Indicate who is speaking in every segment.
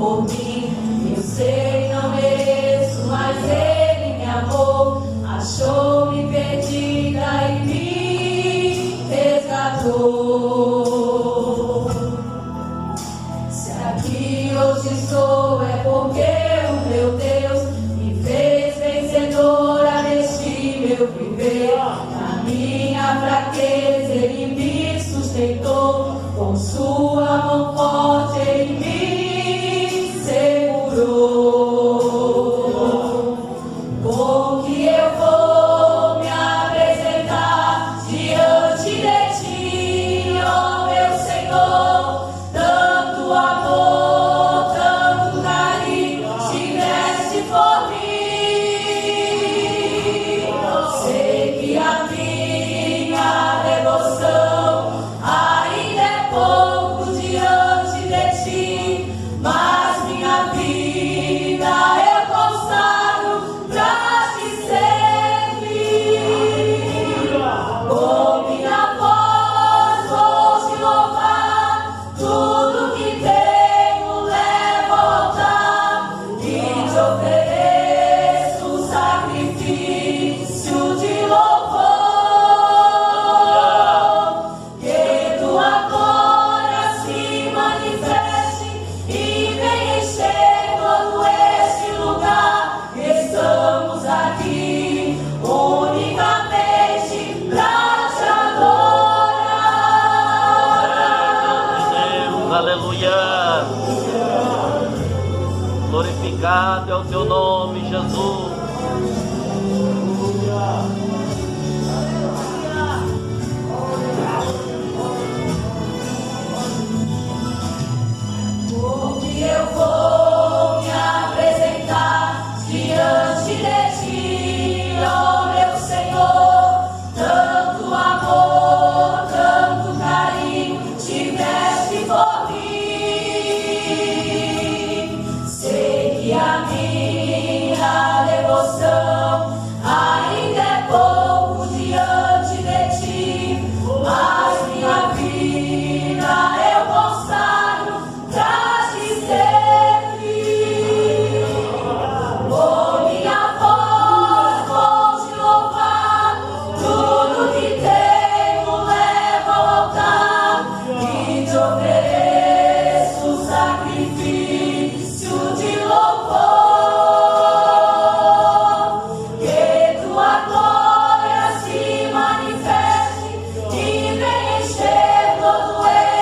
Speaker 1: por mim. Eu sei, não mereço, mas Ele me amou, achou-me perdida e me resgatou. Se aqui hoje estou é porque o meu Deus me fez vencedora neste meu viver. Na minha fraqueza Ele me sustentou, com sua mão forte Ele me segurou. Com que eu vou me apresentar diante de ti, ó meu Senhor. Tanto amor, tanto carinho tiveste por mim. Sei que a minha devoção ainda é pouco diante de ti, mas minha vida eu consagro pra te servir. Com minha voz vou te louvar, tudo que tenho levo ao altar e te ofereço um sacrifício de louvor. Que tua glória se manifeste e venha encher todo este lugar. Estamos aqui unicamente pra te adorar.
Speaker 2: Deus, aleluia. Glorificado é o teu nome, Jesus.
Speaker 1: Porque eu vou me apresentar diante de ti, ó meu Senhor. Tanto amor, tanto carinho tiveste por mim. Sei que a minha devoção ainda é pouco diante de ti, mas minha vida eu consagro pra te servir. Com minha voz vou te louvar, tudo que tenho levo ao altar e te ofereço um sacrifício de louvor. Que tua glória se manifeste e venha encher todo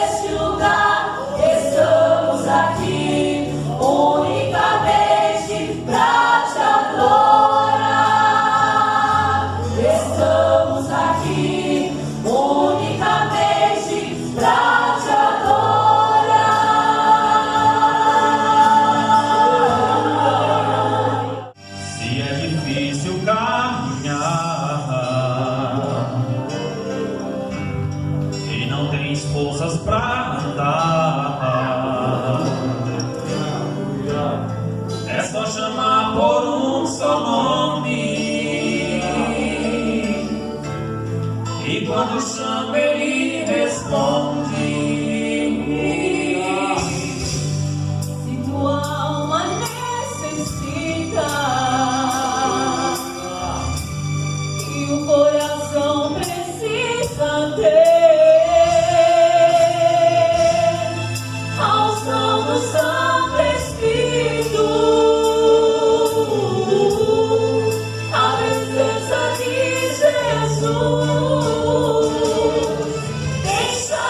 Speaker 1: este lugar. Estamos aqui unicamente pra te adorar. Estamos aqui unicamente pra te adorar.
Speaker 3: Se é difícil caminhar e não tens forças pra andar, é só chamar por um só nome, e quando chama Ele responde.
Speaker 1: Se tua alma necessita e o coração precisa ter a unção do Santo Espírito, a presença de Jesus, deixa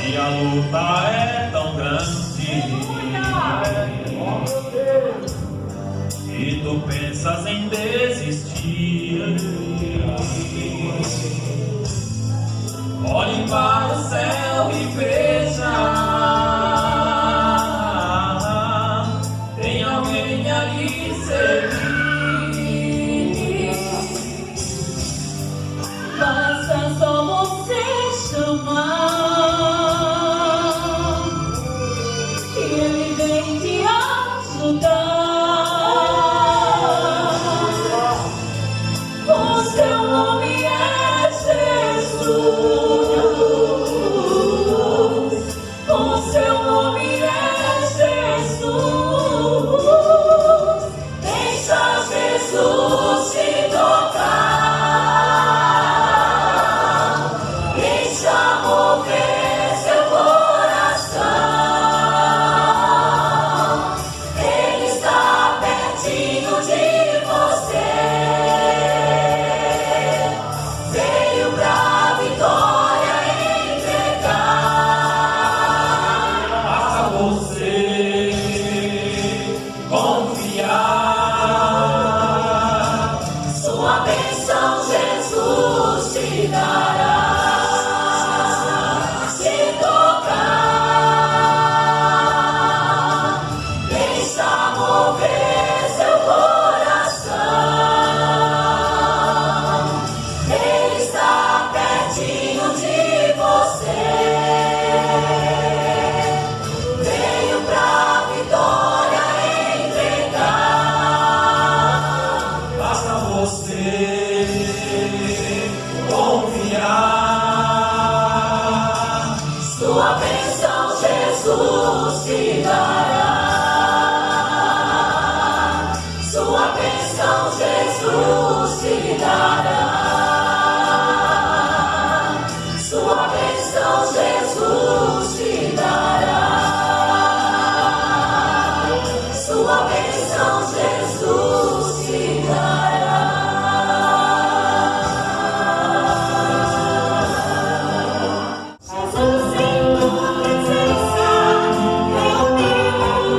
Speaker 3: e a luta é tão grande, e tu pensas em desistir, olhe para o céu e veja, tem alguém ali servir.
Speaker 1: Basta só você chamar, que Ele vem te ajudar. O seu nome é Jesus. O seu nome é Jesus. Deixa Jesus te tocar. Mover seu coração, Ele está pertinho de você, veio pra vitória entregar.
Speaker 3: Basta você confiar,
Speaker 1: Sua bênção Jesus te dará. Sua bênção Jesus te dará. Sua bênção Jesus te dará. Sua bênção Jesus te dará. Sua bênção Jesus te dará. Jesus em tua presença, meu Deus.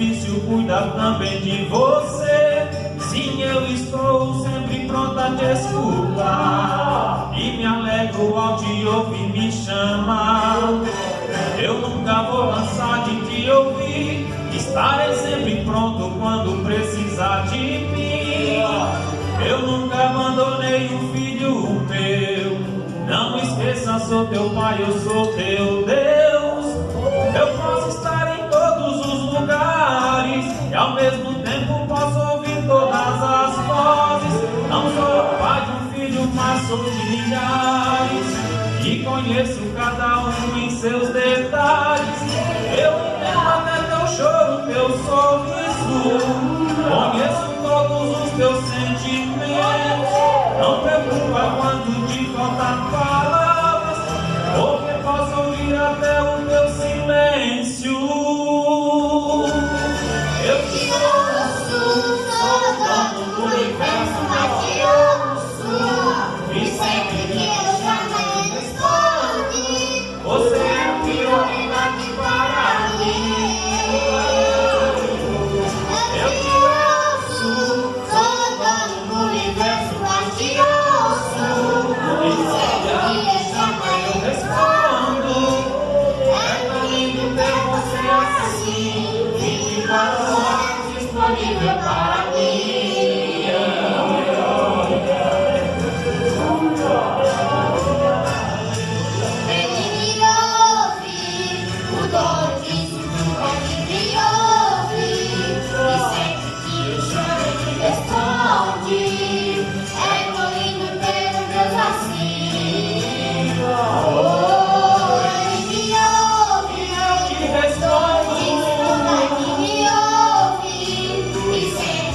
Speaker 3: difícil cuidar também de você. Sim, eu estou sempre pronta a te escutar e me alegro ao te ouvir me chamar. Eu nunca vou cansar de te ouvir, estarei sempre pronto quando precisar de mim. Eu nunca abandonei um filho meu, não esqueça, sou teu pai, eu sou teu Deus. Eu posso estar em todos os lugares e ao mesmo tempo posso ouvir todas as vozes. Não sou pai de um filho, mas sou de milhares e conheço cada um em seus detalhes. Eu entendo até teu choro, teu sorriso, conheço todos os teus sentimentos. Não preocupa quando te faltam palavras, porque posso ouvir até o teu silêncio. Eu te ouço, sou dono do universo, mas te ouço, e sempre que eu chamo ele responde. Você é o que ouvindo aqui para mim. Eu te ouço, sou dono do universo, mas te ouço, e sempre que eu chamo eu respondo. É tão lindo ter você assim, 24 horas disponível para mim. Ele me ouve, o dono disso tudo ele me ouve, e sempre que eu chamo ele responde. É tão lindo ter um Deus assim. Oh, ele me ouve, eu te respondo. Diz tudo que me ouve, e sempre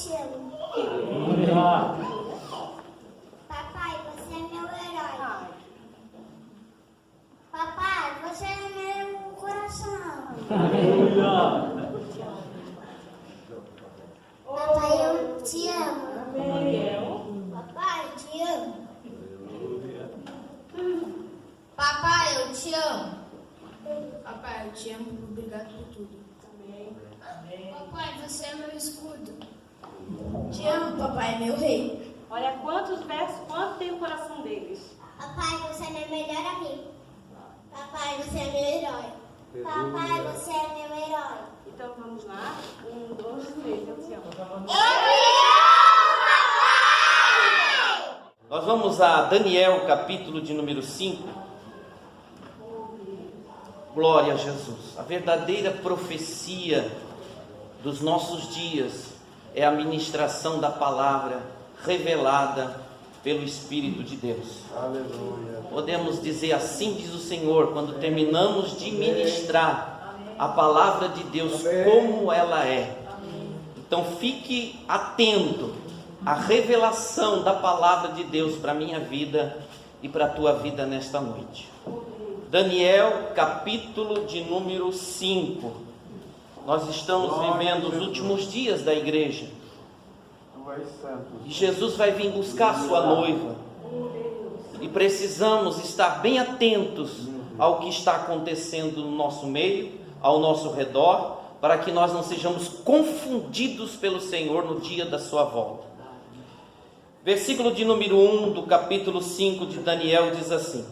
Speaker 4: te amo. Papai, você é meu herói. Papai, você é meu coração. Papai, eu te amo. Papai, eu te amo. Papai, eu te amo. Papai, eu te amo. Obrigado por tudo. Papai, você é meu escudo. Te amo, papai, meu rei.
Speaker 5: Olha quantos versos, quanto tem o coração deles.
Speaker 4: Papai, você é meu melhor amigo. Papai, você é meu herói. Papai, você é meu herói.
Speaker 5: Então vamos lá. 1, 2, 3, eu te amo.
Speaker 2: Nós vamos a Daniel, capítulo de número 5. Glória a Jesus. A verdadeira profecia dos nossos dias é a ministração da palavra revelada pelo Espírito de Deus. Aleluia. Podemos dizer assim diz o Senhor, quando terminamos de ministrar a palavra de Deus como ela é. Então fique atento à revelação da palavra de Deus para a minha vida e para a tua vida nesta noite. Daniel, capítulo de número 5. Nós estamos vivendo os últimos dias da igreja. E Jesus vai vir buscar a sua noiva. E precisamos estar bem atentos ao que está acontecendo no nosso meio, ao nosso redor, para que nós não sejamos confundidos pelo Senhor no dia da sua volta. Versículo de número 1 do capítulo 5 de Daniel diz assim: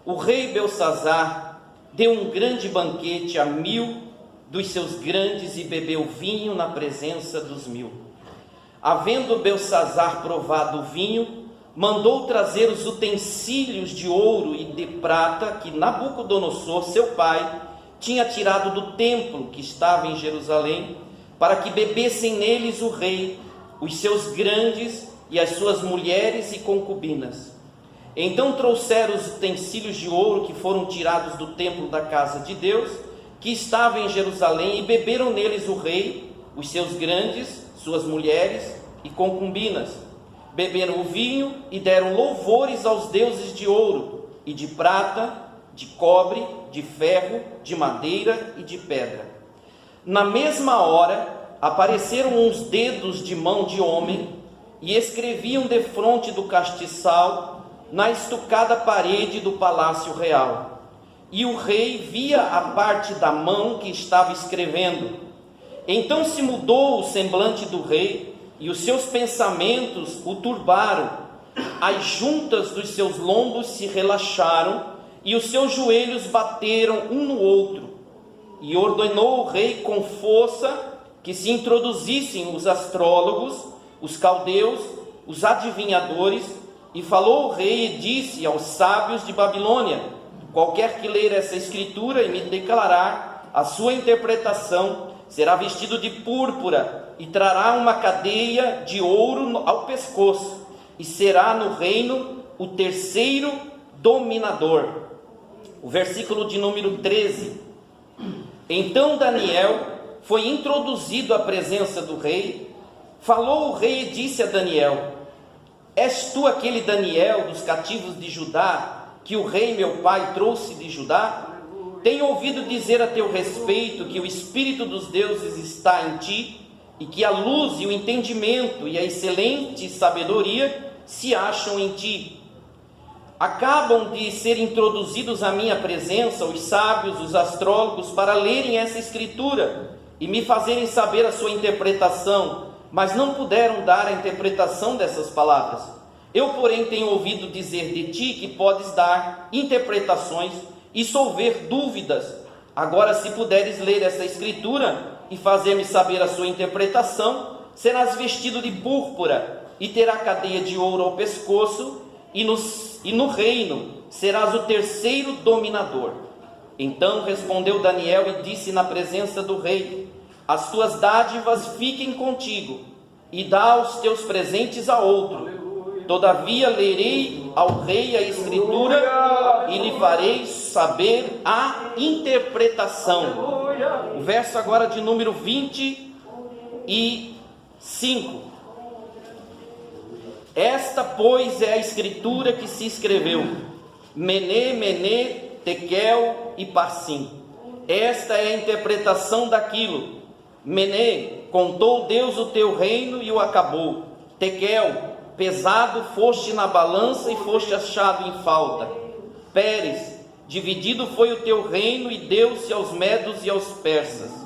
Speaker 2: o rei Belsazar deu um grande banquete a 1000 dos seus grandes e bebeu vinho na presença dos 1000. Havendo Belsazar provado o vinho, mandou trazer os utensílios de ouro e de prata que Nabucodonosor, seu pai, tinha tirado do templo que estava em Jerusalém, para que bebessem neles o rei, os seus grandes e as suas mulheres e concubinas. Então trouxeram os utensílios de ouro que foram tirados do templo da casa de Deus, que estava em Jerusalém, e beberam neles o rei, os seus grandes, suas mulheres e concubinas. Beberam o vinho e deram louvores aos deuses de ouro e de prata, de cobre, de ferro, de madeira e de pedra. Na mesma hora apareceram uns dedos de mão de homem e escreviam defronte do castiçal na estucada parede do palácio real. E o rei via a parte da mão que estava escrevendo. Então se mudou o semblante do rei, e os seus pensamentos o turbaram. As juntas dos seus lombos se relaxaram, e os seus joelhos bateram um no outro. E ordenou o rei com força que se introduzissem os astrólogos, os caldeus, os adivinhadores. E falou o rei e disse aos sábios de Babilônia: qualquer que ler essa escritura e me declarar a sua interpretação, será vestido de púrpura e trará uma cadeia de ouro ao pescoço, e será no reino o terceiro dominador. O versículo de número 13. Então Daniel foi introduzido à presença do rei. Falou o rei e disse a Daniel: és tu aquele Daniel dos cativos de Judá, que o rei meu pai trouxe de Judá? Tenho ouvido dizer a teu respeito que o Espírito dos deuses está em ti, e que a luz e o entendimento e a excelente sabedoria se acham em ti. Acabam de ser introduzidos à minha presença os sábios, os astrólogos, para lerem essa escritura e me fazerem saber a sua interpretação, mas não puderam dar a interpretação dessas palavras. Eu, porém, tenho ouvido dizer de ti que podes dar interpretações e solver dúvidas. Agora, se puderes ler essa escritura e fazer-me saber a sua interpretação, serás vestido de púrpura e terá cadeia de ouro ao pescoço, e no reino serás o terceiro dominador. Então respondeu Daniel e disse na presença do rei: as tuas dádivas fiquem contigo, e dá os teus presentes a outro. Todavia lerei ao rei a escritura e lhe farei saber a interpretação. O verso agora de número 27. 5. Esta, pois, é a escritura que se escreveu: Mené, Mené, Tekel e Parsim. Esta é a interpretação daquilo. Mené, contou Deus o teu reino e o acabou. Tekel, pesado foste na balança e foste achado em falta. Pérez, dividido foi o teu reino e deu-se aos medos e aos persas.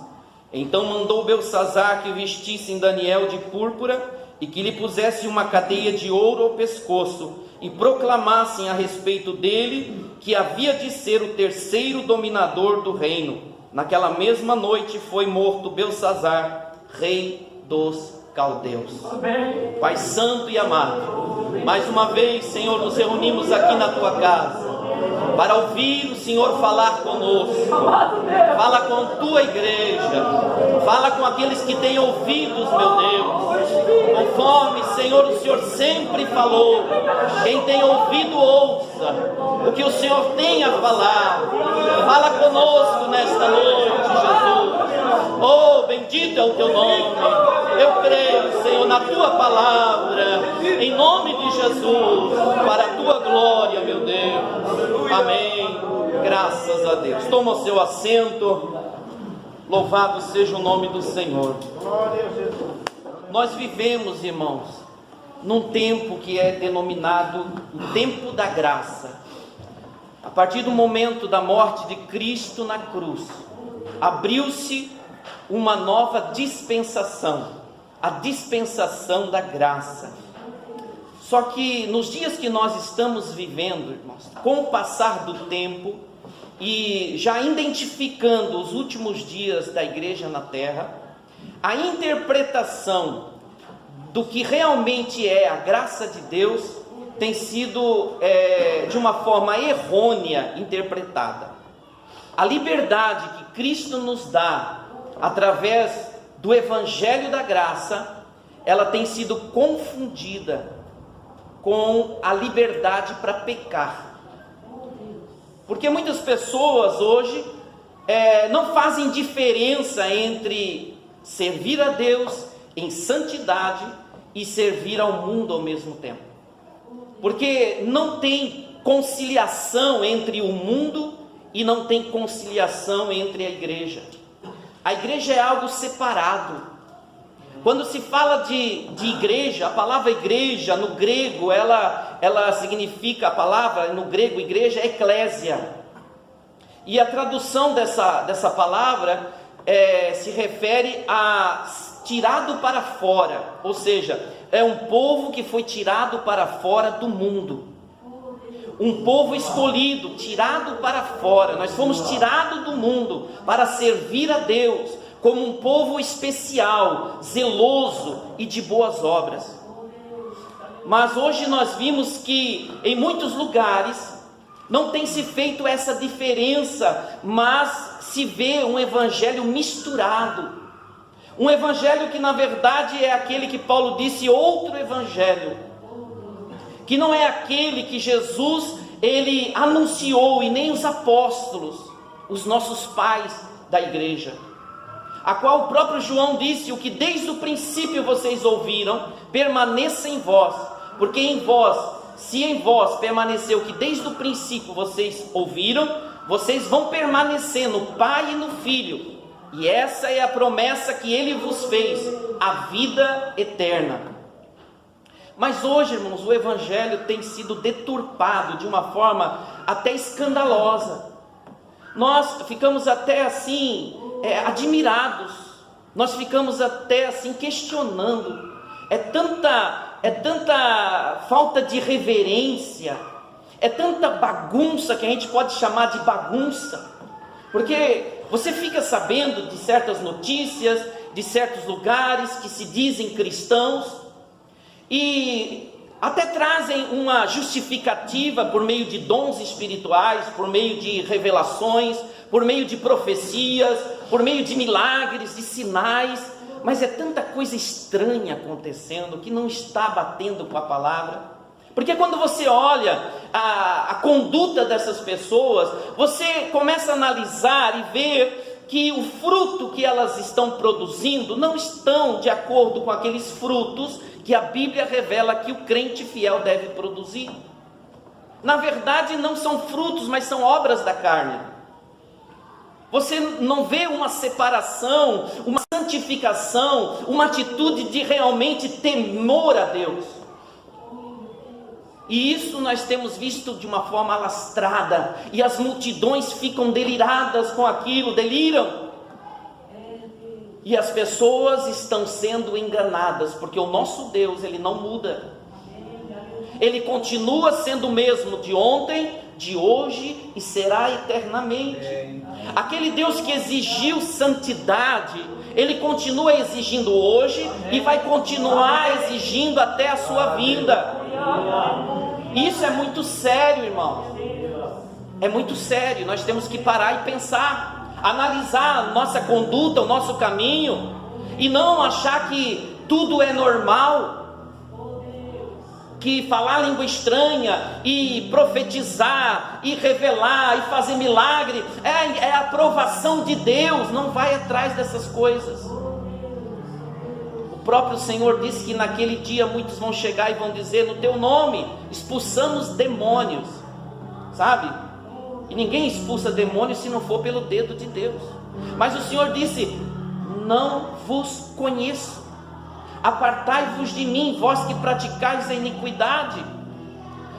Speaker 2: Então mandou Belsazzar que vestissem Daniel de púrpura e que lhe pusessem uma cadeia de ouro ao pescoço e proclamassem a respeito dele que havia de ser o terceiro dominador do reino. Naquela mesma noite foi morto Belsazzar, rei dos caldeus. Amém. Pai santo e amado, mais uma vez, Senhor, nos reunimos aqui na tua casa para ouvir o Senhor falar conosco. Fala com tua igreja, fala com aqueles que têm ouvidos, meu Deus, conforme, Senhor, o Senhor sempre falou. Quem tem ouvido, ouça o que o Senhor tem a falar. Fala conosco nesta noite, Jesus. Oh, bendito é o teu nome. Eu creio, Senhor, na tua palavra, em nome de Jesus, para a tua glória, meu Deus. Amém. Graças a Deus. Toma o seu assento. Louvado seja o nome do Senhor. Nós vivemos, irmãos, num tempo que é denominado o tempo da graça. A partir do momento da morte de Cristo na cruz, abriu-se uma nova dispensação, a dispensação da graça. Só que nos dias que nós estamos vivendo, irmãos, com o passar do tempo e já identificando os últimos dias da igreja na terra, a interpretação do que realmente é a graça de Deus tem sido de uma forma errônea interpretada. A liberdade que Cristo nos dá através do Evangelho da Graça, ela tem sido confundida com a liberdade para pecar. Porque muitas pessoas hoje não fazem diferença entre servir a Deus em santidade e servir ao mundo ao mesmo tempo. Porque não tem conciliação entre o mundo e não tem conciliação entre a igreja. A igreja é algo separado. Quando se fala de igreja, a palavra igreja no grego, ela significa, a palavra no grego igreja é eclésia. E a tradução dessa palavra se refere a tirado para fora, ou seja, é um povo que foi tirado para fora do mundo. Um povo escolhido, tirado para fora. Nós fomos tirados do mundo para servir a Deus como um povo especial, zeloso e de boas obras. Mas hoje nós vimos que em muitos lugares não tem se feito essa diferença, mas se vê um evangelho misturado. Um evangelho que na verdade é aquele que Paulo disse, outro evangelho, que não é aquele que Jesus ele anunciou, e nem os apóstolos, os nossos pais da igreja, a qual o próprio João disse: o que desde o princípio vocês ouviram, permaneça em vós, porque em vós, se em vós permaneceu o que desde o princípio vocês ouviram, vocês vão permanecer no Pai e no Filho, e essa é a promessa que Ele vos fez, a vida eterna. Mas hoje, irmãos, o Evangelho tem sido deturpado de uma forma até escandalosa. Nós ficamos até assim, admirados, nós ficamos até assim questionando. É tanta falta de reverência, é tanta bagunça, que a gente pode chamar de bagunça, porque você fica sabendo de certas notícias, de certos lugares que se dizem cristãos, e até trazem uma justificativa por meio de dons espirituais, por meio de revelações, por meio de profecias, por meio de milagres e sinais, mas é tanta coisa estranha acontecendo que não está batendo com a palavra. Porque quando você olha a conduta dessas pessoas, você começa a analisar e ver que o fruto que elas estão produzindo não estão de acordo com aqueles frutos que a Bíblia revela que o crente fiel deve produzir. Na verdade, não são frutos, mas são obras da carne. Você não vê uma separação, uma santificação, uma atitude de realmente temor a Deus. E isso nós temos visto de uma forma alastrada, e as multidões ficam deliradas com aquilo, deliram. E as pessoas estão sendo enganadas, porque o nosso Deus, Ele não muda. Ele continua sendo o mesmo de ontem, de hoje e será eternamente. Aquele Deus que exigiu santidade, Ele continua exigindo hoje e vai continuar exigindo até a sua vinda. Isso é muito sério, irmão. É muito sério. Nós temos que parar e pensar, analisar a nossa conduta, o nosso caminho, e não achar que tudo é normal, que falar língua estranha e profetizar e revelar e fazer milagre é a aprovação de Deus. Não vai atrás dessas coisas. O próprio Senhor disse que naquele dia muitos vão chegar e vão dizer: no teu nome expulsamos demônios, sabe? E ninguém expulsa demônios se não for pelo dedo de Deus. Mas o Senhor disse: não vos conheço, apartai-vos de mim, vós que praticais a iniquidade.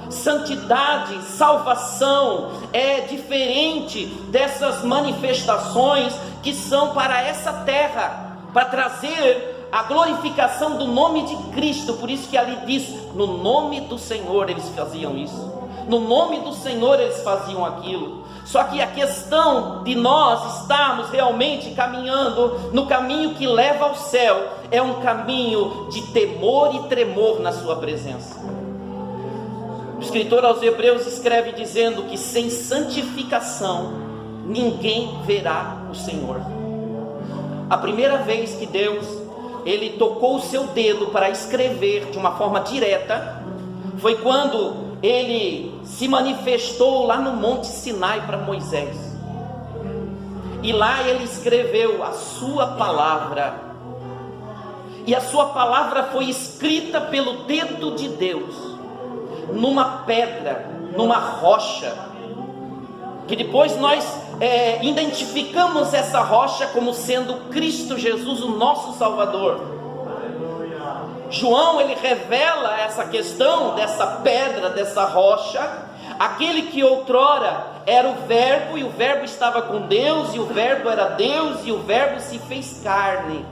Speaker 2: Santidade, salvação é diferente dessas manifestações que são para essa terra, para trazer a glorificação do nome de Cristo. Por isso que ali diz: no nome do Senhor eles faziam isso, no nome do Senhor eles faziam aquilo. Só que a questão de nós estarmos realmente caminhando no caminho que leva ao céu é um caminho de temor e tremor na sua presença. O escritor aos Hebreus escreve dizendo que sem santificação ninguém verá o Senhor. A primeira vez que Deus Ele tocou o seu dedo para escrever de uma forma direta foi quando Ele se manifestou lá no Monte Sinai para Moisés. E lá Ele escreveu a sua palavra. E a sua palavra foi escrita pelo dedo de Deus numa pedra, numa rocha, que depois nós identificamos essa rocha como sendo Cristo Jesus, o nosso Salvador. João, ele revela essa questão dessa pedra, dessa rocha, aquele que outrora era o Verbo, e o Verbo estava com Deus, e o Verbo era Deus, e o Verbo se fez carne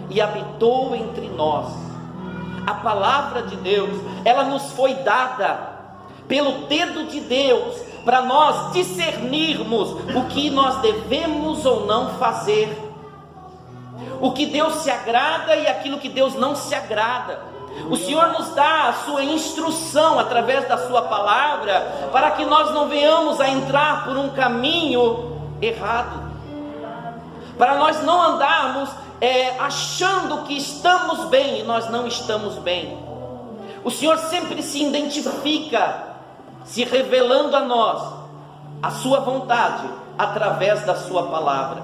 Speaker 2: e habitou entre nós. A palavra de Deus, ela nos foi dada pelo dedo de Deus, para nós discernirmos o que nós devemos ou não fazer, o que Deus se agrada e aquilo que Deus não se agrada. O Senhor nos dá a sua instrução através da sua palavra, para que nós não venhamos a entrar por um caminho errado, para nós não andarmos achando que estamos bem e nós não estamos bem. O Senhor sempre se identifica, se revelando a nós a sua vontade através da sua palavra.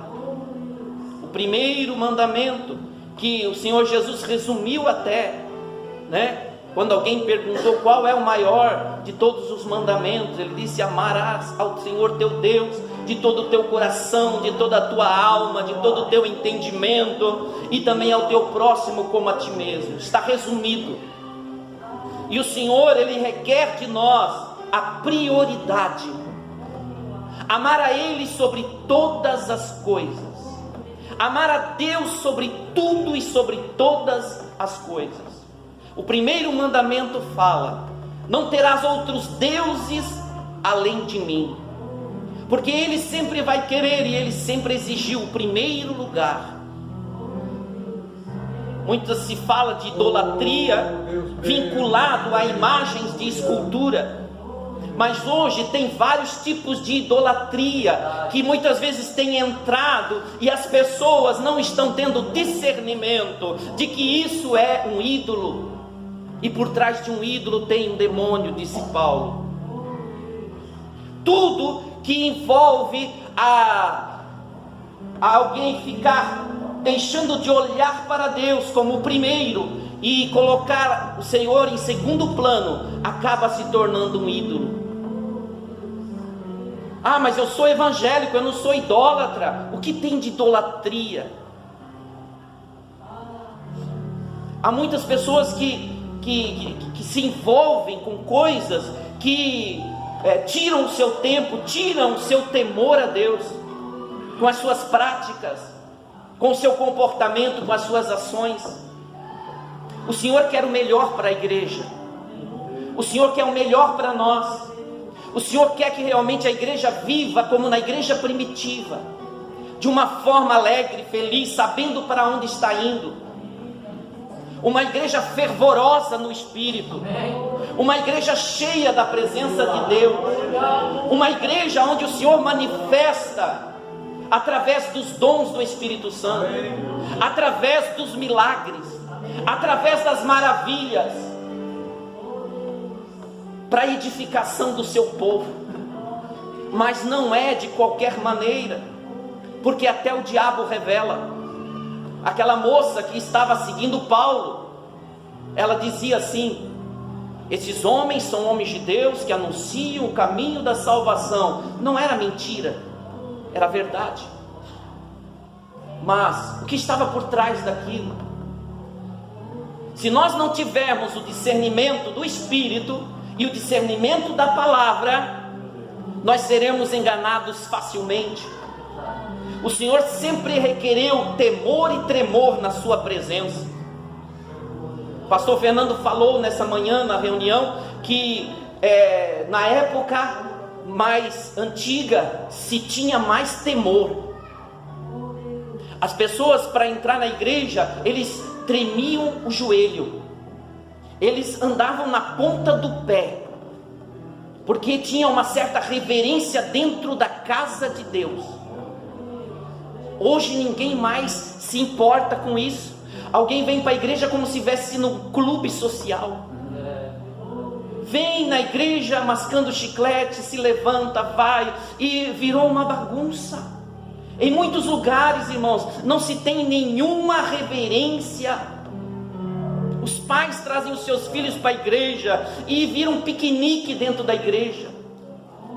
Speaker 2: O primeiro mandamento que o Senhor Jesus resumiu até, quando alguém perguntou qual é o maior de todos os mandamentos, ele disse: amarás ao Senhor teu Deus de todo o teu coração, de toda a tua alma, de todo o teu entendimento, e também ao teu próximo como a ti mesmo. Está resumido. E o Senhor, Ele requer de nós a prioridade, amar a Ele sobre todas as coisas, amar a Deus sobre tudo e sobre todas as coisas. O primeiro mandamento fala: não terás outros deuses além de mim, porque Ele sempre vai querer e Ele sempre exigiu o primeiro lugar. Muitas se fala de idolatria vinculado a imagens de escultura, mas hoje tem vários tipos de idolatria que muitas vezes tem entrado e as pessoas não estão tendo discernimento de que isso é um ídolo, e por trás de um ídolo tem um demônio, disse Paulo. Tudo que envolve a alguém ficar deixando de olhar para Deus como o primeiro e colocar o Senhor em segundo plano, acaba se tornando um ídolo. Ah, mas eu sou evangélico, eu não sou idólatra. O que tem de idolatria? Há muitas pessoas que se envolvem com coisas que tiram o seu tempo, tiram o seu temor a Deus, com as suas práticas, com o seu comportamento, com as suas ações. O Senhor quer o melhor para a igreja. O Senhor quer o melhor para nós. O Senhor quer que realmente a igreja viva como na igreja primitiva, de uma forma alegre, feliz, sabendo para onde está indo. Uma igreja fervorosa no Espírito, uma igreja cheia da presença de Deus, uma igreja onde o Senhor manifesta através dos dons do Espírito Santo, através dos milagres, através das maravilhas, para a edificação do seu povo. Mas não é de qualquer maneira, porque até o diabo revela. Aquela moça que estava seguindo Paulo, ela dizia assim: esses homens são homens de Deus que anunciam o caminho da salvação. Não era mentira, era verdade. Mas o que estava por trás daquilo? Se nós não tivermos o discernimento do Espírito e o discernimento da palavra, nós seremos enganados facilmente. O Senhor sempre requereu temor e tremor na sua presença. O pastor Fernando falou nessa manhã na reunião que na época mais antiga se tinha mais temor. As pessoas, para entrar na igreja, eles tremiam o joelho, eles andavam na ponta do pé, porque tinha uma certa reverência dentro da casa de Deus. Hoje ninguém mais se importa com isso. Alguém vem para a igreja como se estivesse num clube social. Vem na igreja mascando chiclete, se levanta, vai, e virou uma bagunça. Em muitos lugares, irmãos, não se tem nenhuma reverência. Os pais trazem os seus filhos para a igreja e viram um piquenique dentro da igreja.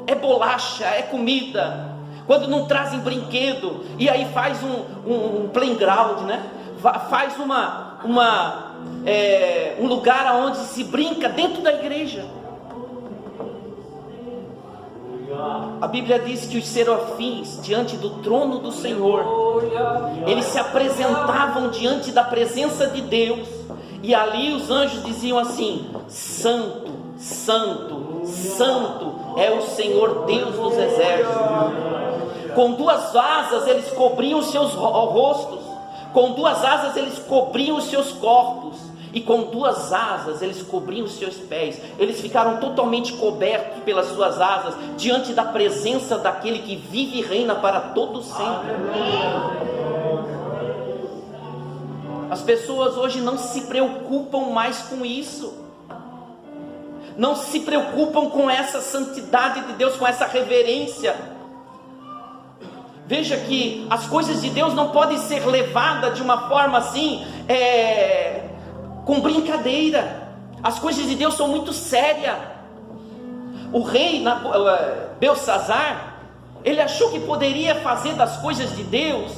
Speaker 2: É bolacha, é comida. Quando não trazem brinquedo, e aí faz um playground, né? Faz um lugar onde se brinca dentro da igreja. A Bíblia diz que os serafins, diante do trono do Senhor, eles se apresentavam diante da presença de Deus, e ali os anjos diziam assim: Santo, Santo, Santo é o Senhor Deus dos exércitos. Com duas asas eles cobriam os seus rostos, com duas asas eles cobriam os seus corpos, e com duas asas eles cobriam os seus pés. Eles ficaram totalmente cobertos pelas suas asas, diante da presença daquele que vive e reina para todo sempre. As pessoas hoje não se preocupam mais com isso, não se preocupam com essa santidade de Deus, com essa reverência. Veja que as coisas de Deus não podem ser levadas de uma forma assim, com brincadeira. As coisas de Deus são muito sérias. O rei Belsazar, ele achou que poderia fazer das coisas de Deus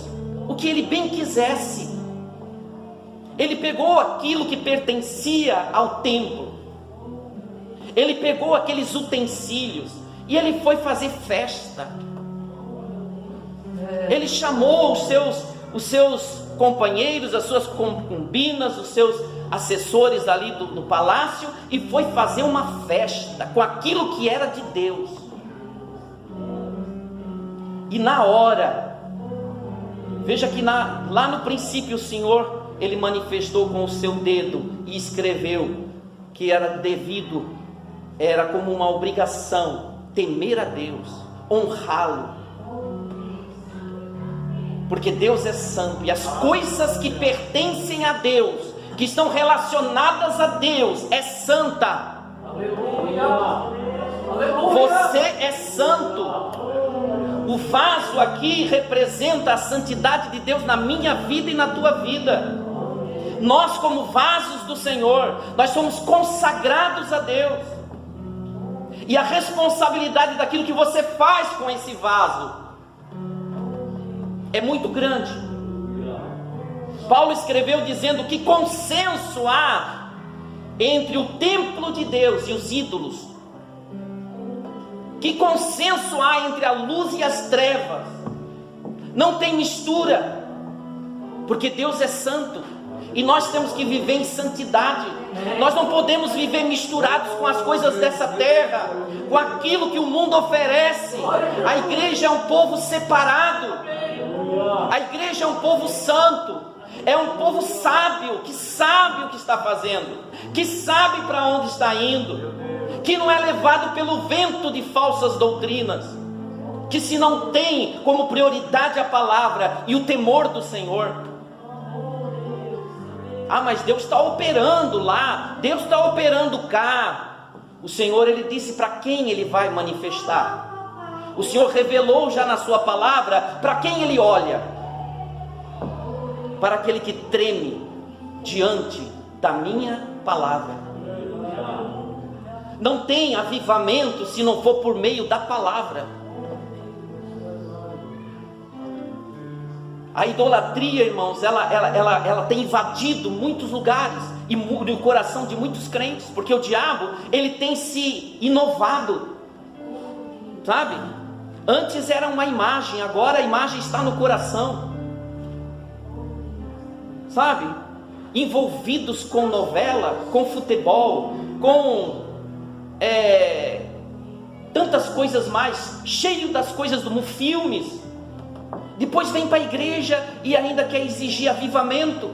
Speaker 2: o que ele bem quisesse. Ele pegou aquilo que pertencia ao templo, ele pegou aqueles utensílios e ele foi fazer festa. Ele chamou os seus companheiros, as suas concubinas, os seus assessores ali do palácio, e foi fazer uma festa com aquilo que era de Deus. E na hora, veja que lá no princípio o Senhor, ele manifestou com o seu dedo e escreveu que era devido, era como uma obrigação temer a Deus, honrá-lo, porque Deus é santo, e as coisas que pertencem a Deus, que estão relacionadas a Deus, é santa. Você é santo. O vaso aqui representa a santidade de Deus na minha vida e na tua vida. Nós, como vasos do Senhor, nós somos consagrados a Deus. E a responsabilidade daquilo que você faz com esse vaso é muito grande. Paulo escreveu dizendo que consenso há entre o templo de Deus e os ídolos. Que consenso há entre a luz e as trevas. Não tem mistura, porque Deus é santo e nós temos que viver em santidade. Nós não podemos viver misturados com as coisas dessa terra, com aquilo que o mundo oferece. A igreja é um povo separado, a igreja é um povo santo, é um povo sábio, que sabe o que está fazendo, que sabe para onde está indo, que não é levado pelo vento de falsas doutrinas, que se não tem como prioridade a palavra e o temor do Senhor. Ah, mas Deus está operando lá, Deus está operando cá. O Senhor, Ele disse para quem Ele vai manifestar. O Senhor revelou já na sua palavra para quem Ele olha. Para aquele que treme diante da minha palavra. Não tem avivamento se não for por meio da palavra. A idolatria, irmãos, ela tem invadido muitos lugares e o coração de muitos crentes, porque o diabo, ele tem se inovado, sabe? Antes era uma imagem, agora a imagem está no coração, sabe? Envolvidos com novela, com futebol, com tantas coisas mais, cheio das coisas do mundo, filmes. Depois vem para a igreja e ainda quer exigir avivamento.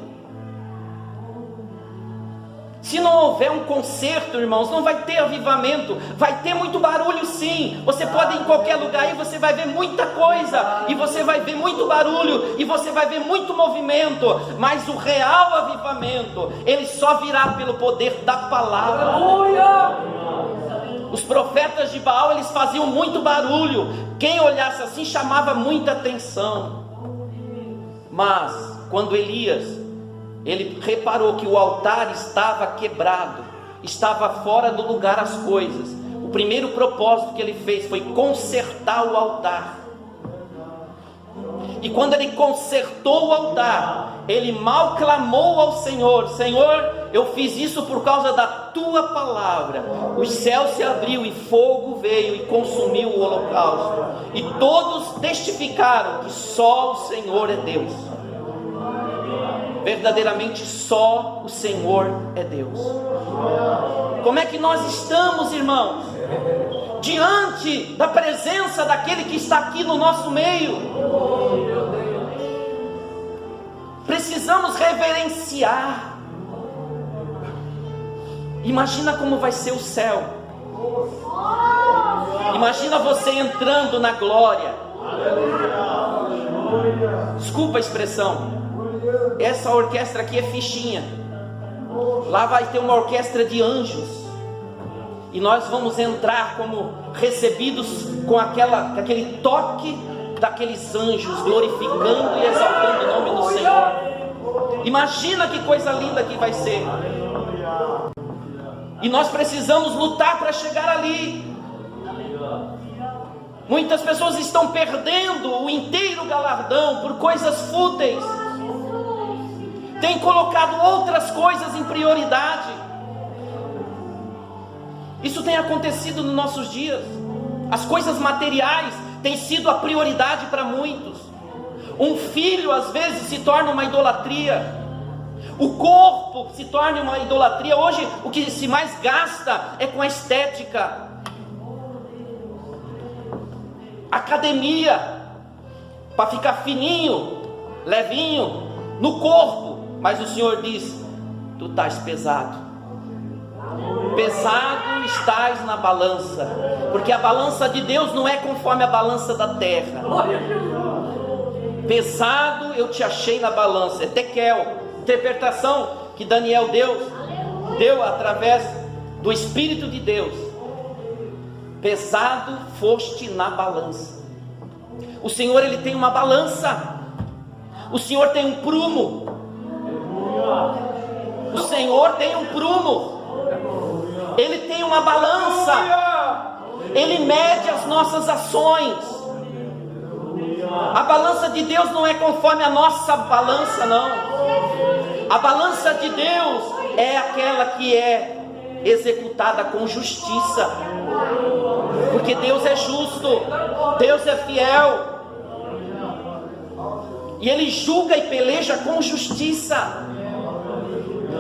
Speaker 2: Se não houver um conserto, irmãos, não vai ter avivamento. Vai ter muito barulho, sim. Você pode ir em qualquer lugar e você vai ver muita coisa, e você vai ver muito barulho, e você vai ver muito movimento. Mas o real avivamento, ele só virá pelo poder da palavra. Aleluia! Os profetas de Baal, eles faziam muito barulho. Quem olhasse assim chamava muita atenção. Mas quando Elias, ele reparou que o altar estava quebrado, estava fora do lugar as coisas, o primeiro propósito que ele fez foi consertar o altar. E quando ele consertou o altar, ele mal clamou ao Senhor: Senhor, eu fiz isso por causa da tua palavra. Os céus se abriu e fogo veio e consumiu o holocausto. E todos testificaram que só o Senhor é Deus. Verdadeiramente só o Senhor é Deus. Como é que nós estamos, irmãos? Diante da presença daquele que está aqui no nosso meio. Precisamos reverenciar. Imagina como vai ser o céu. Imagina você entrando na glória. Desculpa a expressão. Essa orquestra aqui é fichinha. Lá vai ter uma orquestra de anjos. E nós vamos entrar como recebidos com aquele toque daqueles anjos, glorificando e exaltando o nome do Senhor. Imagina que coisa linda que vai ser. E nós precisamos lutar para chegar ali. Muitas pessoas estão perdendo o inteiro galardão por coisas fúteis. Tem colocado outras coisas em prioridade. Isso tem acontecido nos nossos dias. As coisas materiais têm sido a prioridade para muitos. Um filho às vezes se torna uma idolatria. O corpo se torna uma idolatria. Hoje o que se mais gasta é com a estética. Academia, para ficar fininho, levinho, no corpo. Mas o Senhor diz: tu estás pesado. Pesado estás na balança, porque a balança de Deus não é conforme a balança da terra. Pesado eu te achei na balança. É Tekel, interpretação que Daniel deu através do Espírito de Deus. Pesado foste na balança. O Senhor, Ele tem uma balança. O Senhor tem um prumo. O Senhor tem um prumo. Ele tem uma balança. Ele mede as nossas ações. A balança de Deus não é conforme a nossa balança, não. A balança de Deus é aquela que é executada com justiça, porque Deus é justo, Deus é fiel, e Ele julga e peleja com justiça.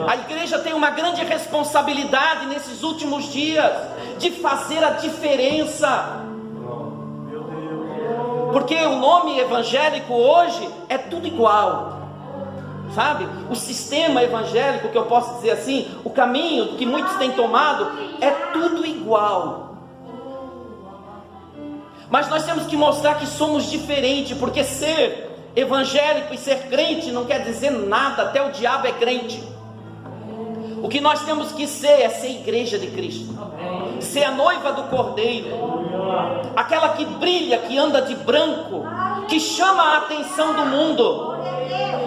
Speaker 2: A igreja tem uma grande responsabilidade nesses últimos dias de fazer a diferença, porque o nome evangélico hoje é tudo igual. Sabe, o sistema evangélico, que eu posso dizer assim, o caminho que muitos têm tomado, é tudo igual. Mas nós temos que mostrar que somos diferentes, porque ser evangélico e ser crente não quer dizer nada, até o diabo é crente. O que nós temos que ser é ser igreja de Cristo, ser a noiva do Cordeiro, aquela que brilha, que anda de branco, que chama a atenção do mundo.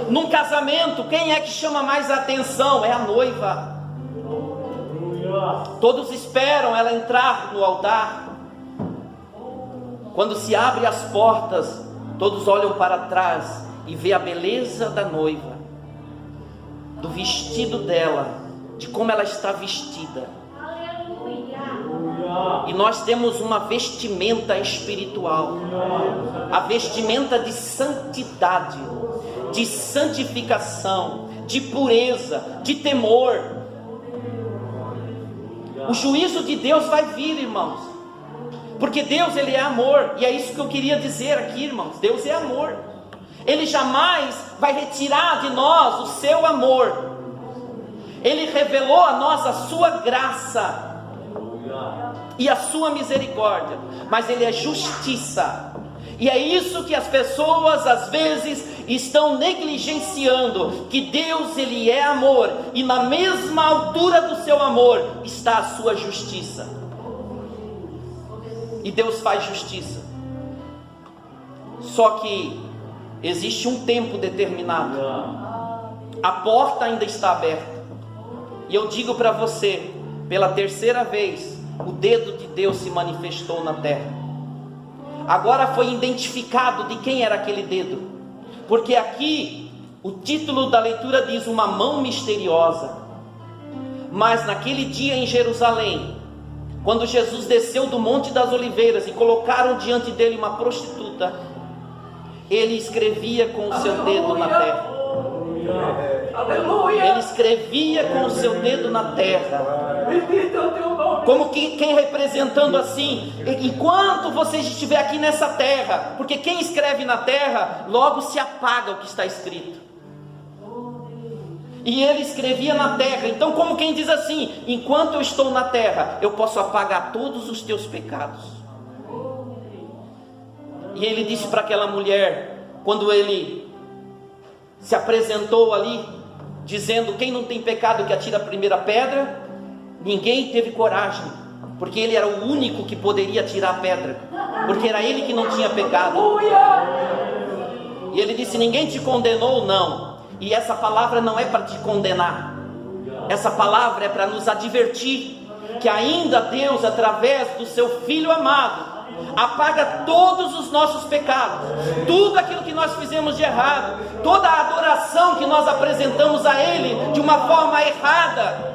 Speaker 2: Num casamento, quem é que chama mais a atenção? É a noiva. Todos esperam ela entrar no altar. Quando se abre as portas, todos olham para trás e vê a beleza da noiva, do vestido dela, de como ela está vestida. E nós temos uma vestimenta espiritual, a vestimenta de santidade, de santificação, de pureza, de temor. O juízo de Deus vai vir, irmãos, porque Deus, Ele é amor, e é isso que eu queria dizer aqui, irmãos. Deus é amor. Ele jamais vai retirar de nós o seu amor. Ele revelou a nós a sua graça e a sua misericórdia, mas Ele é justiça. E é isso que as pessoas às vezes estão negligenciando, que Deus, Ele é amor, e na mesma altura do seu amor está a sua justiça. E Deus faz justiça. Só que existe um tempo determinado. A porta ainda está aberta. E eu digo para você, pela terceira vez, o dedo de Deus se manifestou na terra. Agora foi identificado de quem era aquele dedo, porque aqui o título da leitura diz uma mão misteriosa. Mas naquele dia em Jerusalém, quando Jesus desceu do Monte das Oliveiras e colocaram diante dele uma prostituta, ele escrevia com o seu dedo na terra. Ele escrevia com o seu dedo na terra, como que quem representando assim: enquanto você estiver aqui nessa terra, porque quem escreve na terra, logo se apaga o que está escrito. E ele escrevia na terra. Então, como quem diz assim: enquanto eu estou na terra, eu posso apagar todos os teus pecados. E ele disse para aquela mulher, quando ele se apresentou ali, dizendo: quem não tem pecado que atire a primeira pedra. Ninguém teve coragem, porque ele era o único que poderia tirar a pedra, porque era ele que não tinha pecado. E ele disse: ninguém te condenou? Não. E essa palavra não é para te condenar, essa palavra é para nos advertir que ainda Deus, através do seu Filho amado, apaga todos os nossos pecados, tudo aquilo que nós fizemos de errado, toda a adoração que nós apresentamos a Ele de uma forma errada.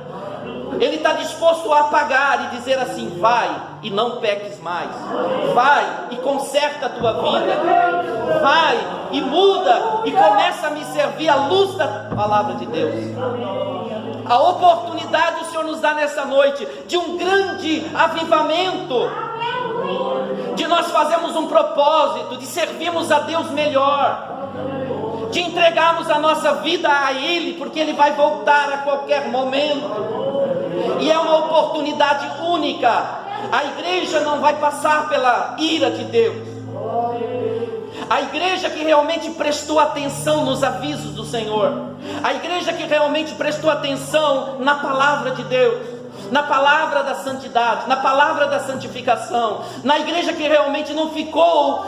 Speaker 2: Ele está disposto a apagar e dizer assim: vai e não peques mais, vai e conserta a tua vida, vai e muda e começa a me servir à luz da palavra de Deus. A oportunidade o Senhor nos dá nessa noite de um grande avivamento, de nós fazermos um propósito, de servirmos a Deus melhor, de entregarmos a nossa vida a Ele, porque Ele vai voltar a qualquer momento. E é uma oportunidade única. A igreja não vai passar pela ira de Deus. A igreja que realmente prestou atenção nos avisos do Senhor, a igreja que realmente prestou atenção na palavra de Deus, na palavra da santidade, na palavra da santificação, na igreja que realmente não ficou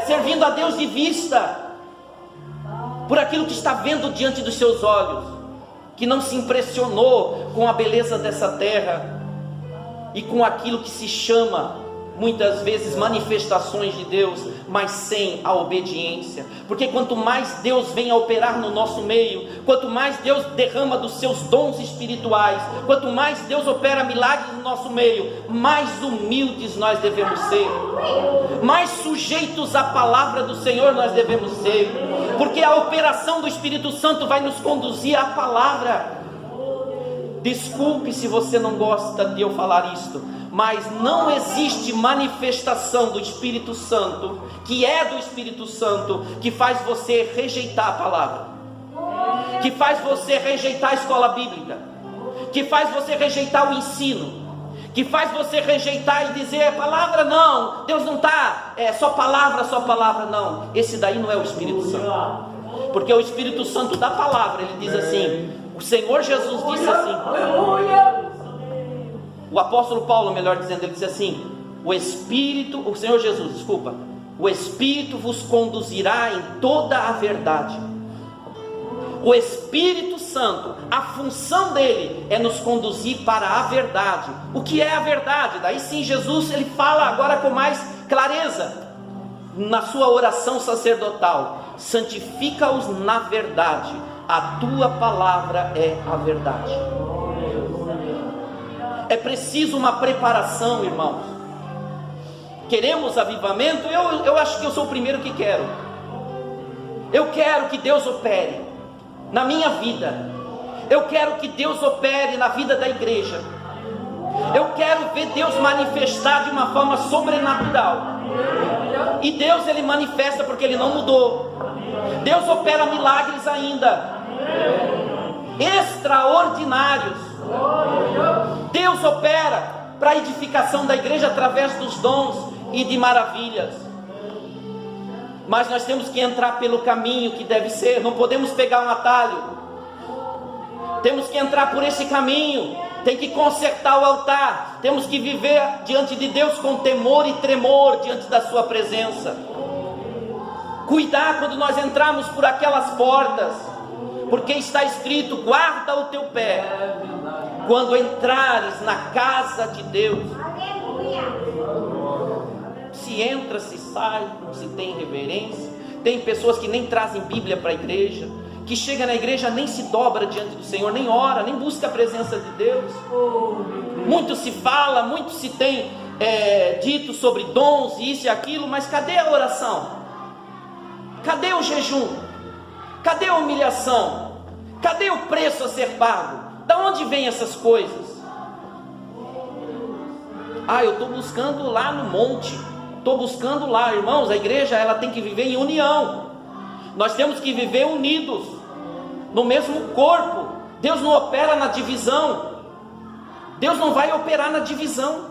Speaker 2: servindo a Deus de vista por aquilo que está vendo diante dos seus olhos, que não se impressionou com a beleza dessa terra e com aquilo que se chama muitas vezes manifestações de Deus, mas sem a obediência. Porque quanto mais Deus vem a operar no nosso meio, quanto mais Deus derrama dos seus dons espirituais, quanto mais Deus opera milagres no nosso meio, mais humildes nós devemos ser, mais sujeitos à palavra do Senhor nós devemos ser, porque a operação do Espírito Santo vai nos conduzir à palavra. Desculpe se você não gosta de eu falar isto, mas não existe manifestação do Espírito Santo, que é do Espírito Santo, que faz você rejeitar a palavra, que faz você rejeitar a escola bíblica, que faz você rejeitar o ensino, que faz você rejeitar e dizer a palavra não, Deus não está, só palavra, não. Esse daí não é o Espírito Santo, porque o Espírito Santo da palavra, ele diz assim, o Senhor Jesus disse assim, o apóstolo Paulo, melhor dizendo, ele disse assim, o Senhor Jesus, desculpa, o Espírito vos conduzirá em toda a verdade. O Espírito Santo, a função dele é nos conduzir para a verdade. O que é a verdade? Daí sim Jesus, ele fala agora com mais clareza, na sua oração sacerdotal, santifica-os na verdade, a tua palavra é a verdade. É preciso uma preparação, irmãos. Queremos avivamento? Eu acho que eu sou o primeiro que quero. Eu quero que Deus opere na minha vida. Eu quero que Deus opere na vida da igreja. Eu quero ver Deus manifestar de uma forma sobrenatural. E Deus, ele manifesta porque ele não mudou. Deus opera milagres ainda, extraordinários. Deus opera para a edificação da igreja através dos dons e de maravilhas. Mas nós temos que entrar pelo caminho que deve ser. Não podemos pegar um atalho. Temos que entrar por esse caminho. Tem que consertar o altar. Temos que viver diante de Deus com temor e tremor diante da sua presença. Cuidar quando nós entrarmos por aquelas portas, porque está escrito, guarda o teu pé quando entrares na casa de Deus. Se entra, se sai, não se tem reverência. Tem pessoas que nem trazem Bíblia para a igreja, que chega na igreja, nem se dobra diante do Senhor, nem ora, nem busca a presença de Deus. Muito se fala, muito se tem dito sobre dons, isso e aquilo, mas cadê a oração? Cadê o jejum? Cadê a humilhação? Cadê o preço a ser pago? Da onde vêm essas coisas? Eu estou buscando lá no monte, estou buscando lá, irmãos. A igreja, ela tem que viver em união. Nós temos que viver unidos no mesmo corpo. Deus não opera na divisão. Deus não vai operar na divisão.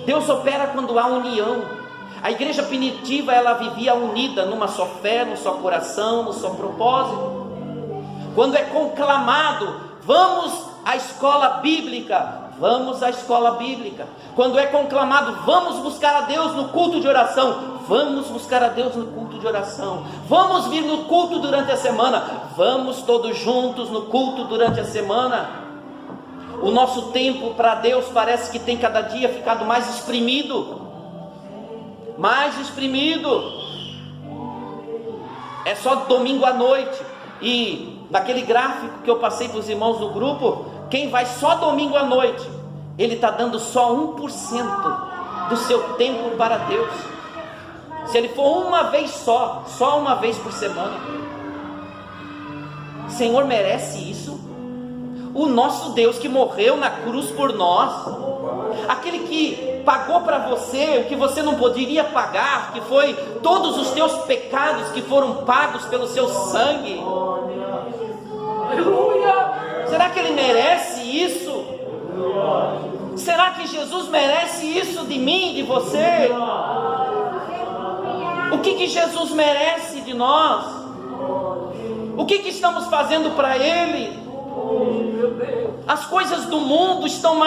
Speaker 2: Deus opera quando há união. A igreja primitiva, ela vivia unida numa só fé, num só coração, num só propósito. Quando é conclamado, vamos à escola bíblica, vamos à escola bíblica. Quando é conclamado, vamos buscar a Deus no culto de oração, vamos buscar a Deus no culto de oração. Vamos vir no culto durante a semana, vamos todos juntos no culto durante a semana. O nosso tempo para Deus parece que tem cada dia ficado mais exprimido. É só domingo à noite. E naquele gráfico que eu passei para os irmãos do grupo, quem vai só domingo à noite, ele está dando só 1% do seu tempo para Deus. Se ele for uma vez só uma vez por semana, o Senhor merece isso? O nosso Deus que morreu na cruz por nós, aquele que pagou para você o que você não poderia pagar, que foi todos os teus pecados que foram pagos pelo seu sangue. Será que ele merece isso? Será que Jesus merece isso de mim, de você? O que Jesus merece de nós? O que estamos fazendo para Ele? As coisas do mundo estão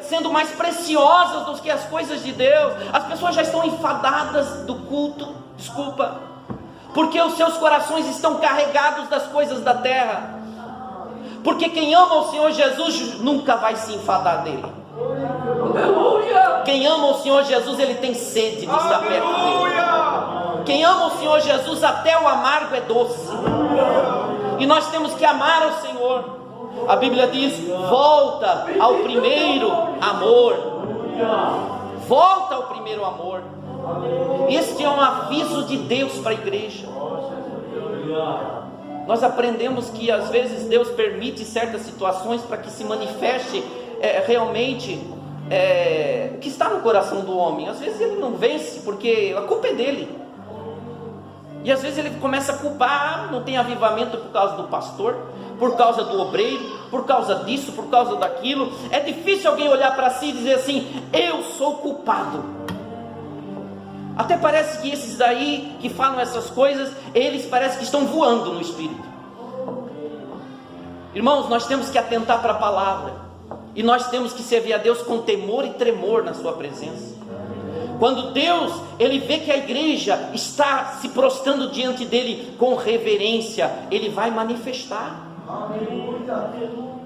Speaker 2: sendo mais preciosas do que as coisas de Deus. As pessoas já estão enfadadas do culto, porque os seus corações estão carregados das coisas da terra. Porque quem ama o Senhor Jesus nunca vai se enfadar dele. Quem ama o Senhor Jesus, ele tem sede de estar perto dele. Quem ama o Senhor Jesus, até o amargo é doce. E nós temos que amar o Senhor. A Bíblia diz: volta ao primeiro amor. Volta ao primeiro amor. Este é um aviso de Deus para a igreja. Nós aprendemos que às vezes Deus permite certas situações para que se manifeste realmente o que está no coração do homem. Às vezes ele não vence porque a culpa é dele. E às vezes ele começa a culpar, não tem avivamento por causa do pastor, por causa do obreiro, por causa disso, por causa daquilo. É difícil alguém olhar para si e dizer assim: eu sou culpado. Até parece que esses daí que falam essas coisas, eles parecem que estão voando no Espírito. Irmãos, nós temos que atentar para a palavra, e nós temos que servir a Deus com temor e tremor na sua presença. Quando Deus, ele vê que a igreja está se prostrando diante dele com reverência, ele vai manifestar.